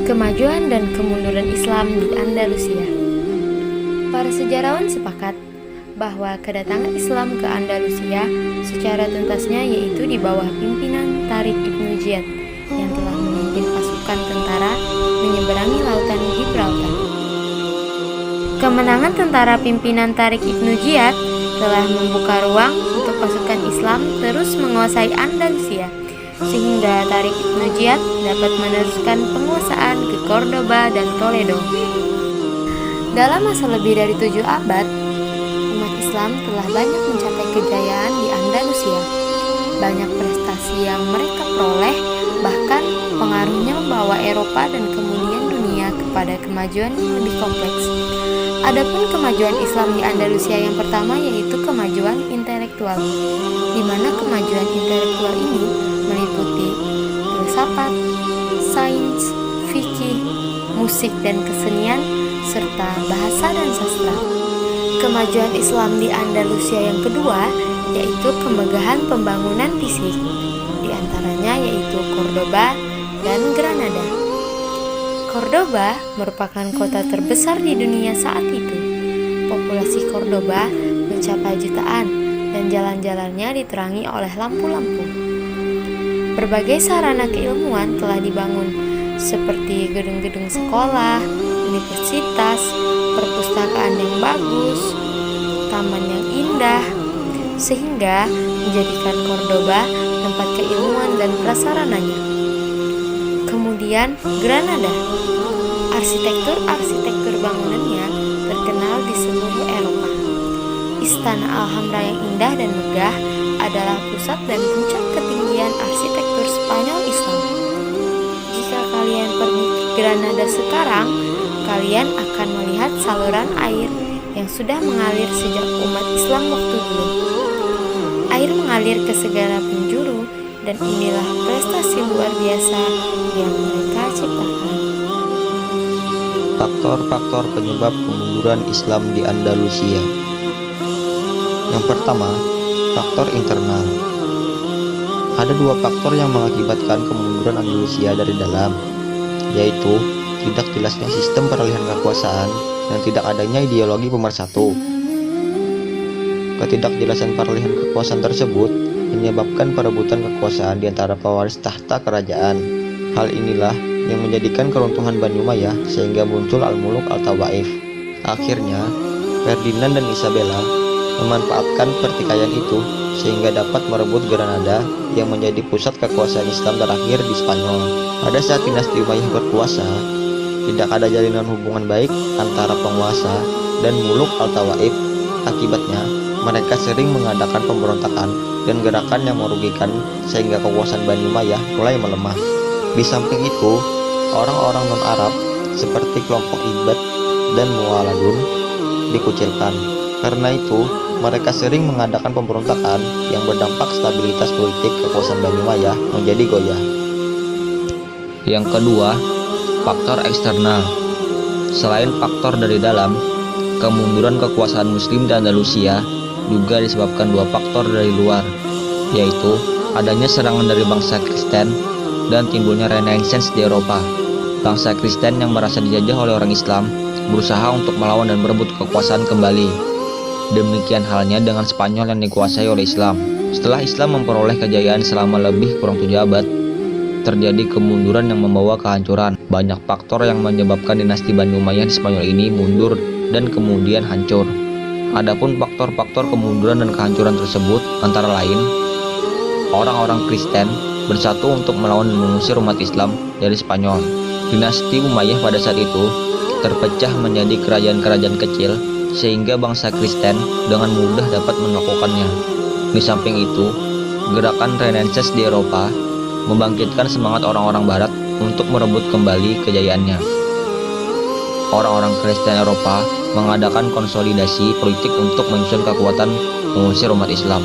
Kemajuan dan kemunduran Islam di Andalusia. Para sejarawan sepakat bahwa kedatangan Islam ke Andalusia secara tuntasnya yaitu di bawah pimpinan Tariq Ibnu Ziyad yang telah memimpin pasukan tentara menyeberangi lautan Gibraltar. Kemenangan tentara pimpinan Tariq Ibnu Ziyad telah membuka ruang untuk pasukan Islam terus menguasai Andalusia, sehingga Tariq Ibnu Ziyad dapat meneruskan penguasaan ke Cordoba dan Toledo. Dalam masa lebih dari 7 abad, umat Islam telah banyak mencapai kejayaan di Andalusia. Banyak prestasi yang mereka peroleh, bahkan pengaruhnya membawa Eropa dan kemudian dunia kepada kemajuan yang lebih kompleks. Adapun kemajuan Islam di Andalusia yang pertama yaitu kemajuan intelektual, di mana kemajuan intelektual ini meliputi filsafat, sains, fikih, musik dan kesenian, serta bahasa dan sastra. Kemajuan Islam di Andalusia yang kedua yaitu kemegahan pembangunan fisik, di antaranya yaitu Cordoba dan Granada. Cordoba merupakan kota terbesar di dunia saat itu. Populasi Cordoba mencapai jutaan dan jalan-jalannya diterangi oleh lampu-lampu. Berbagai sarana keilmuan telah dibangun, seperti gedung-gedung sekolah, universitas, perpustakaan yang bagus, taman yang indah, sehingga menjadikan Cordoba tempat keilmuan dan prasarananya. Kemudian Granada, arsitektur bangunannya terkenal di seluruh Eropa. Istana Alhambra yang indah dan megah adalah pusat dan puncak ketinggian arsitektur Spanyol Islam. Jika kalian pergi ke Granada sekarang, kalian akan melihat saluran air yang sudah mengalir sejak umat Islam waktu dulu. Air mengalir ke segala penjuru, dan inilah prestasi luar biasa yang mereka ciptakan. Faktor-faktor penyebab kemunduran Islam di Andalusia. Yang pertama, faktor internal. Ada 2 faktor yang mengakibatkan kemunduran Andalusia dari dalam, yaitu tidak jelasnya sistem peralihan kekuasaan dan tidak adanya ideologi pemersatu. Ketidakjelasan peralihan kekuasaan tersebut menyebabkan perebutan kekuasaan di antara pewaris tahta kerajaan. Hal inilah yang menjadikan keruntuhan Bani Umayyah sehingga muncul Al-Muluk Al-Tawaif. Akhirnya, Ferdinand dan Isabella memanfaatkan pertikaian itu sehingga dapat merebut Granada yang menjadi pusat kekuasaan Islam terakhir di Spanyol. Pada saat dinasti Umayyah berkuasa, tidak ada jalinan hubungan baik antara penguasa dan Muluk Al-Tawaif. Akibatnya, mereka sering mengadakan pemberontakan dan gerakan yang merugikan sehingga kekuasaan Bani Umayyah mulai melemah. Di samping itu, orang-orang non-Arab seperti kelompok Ibad dan Muwaladun dikucilkan. Karena itu, mereka sering mengadakan pemberontakan yang berdampak stabilitas politik kekuasaan Bani Umayyah menjadi goyah. Yang kedua, faktor eksternal. Selain faktor dari dalam, kemunduran kekuasaan Muslim di Andalusia juga disebabkan 2 faktor dari luar, yaitu adanya serangan dari bangsa Kristen dan timbulnya Renaissance di Eropa. Bangsa Kristen yang merasa dijajah oleh orang Islam berusaha untuk melawan dan merebut kekuasaan kembali. Demikian halnya dengan Spanyol yang dikuasai oleh Islam. Setelah Islam memperoleh kejayaan selama lebih kurang 7 abad, terjadi kemunduran yang membawa kehancuran. Banyak faktor yang menyebabkan dinasti Bani Umayyah di Spanyol ini mundur dan kemudian hancur. Adapun faktor-faktor kemunduran dan kehancuran tersebut antara lain, orang-orang Kristen bersatu untuk melawan dan mengusir umat Islam dari Spanyol. Dinasti Umayyah pada saat itu terpecah menjadi kerajaan-kerajaan kecil sehingga bangsa Kristen dengan mudah dapat melakukannya. Di samping itu, gerakan Renaissance di Eropa membangkitkan semangat orang-orang Barat untuk merebut kembali kejayaannya. Orang-orang Kristen Eropa mengadakan konsolidasi politik untuk menyusun kekuatan mengusir umat Islam.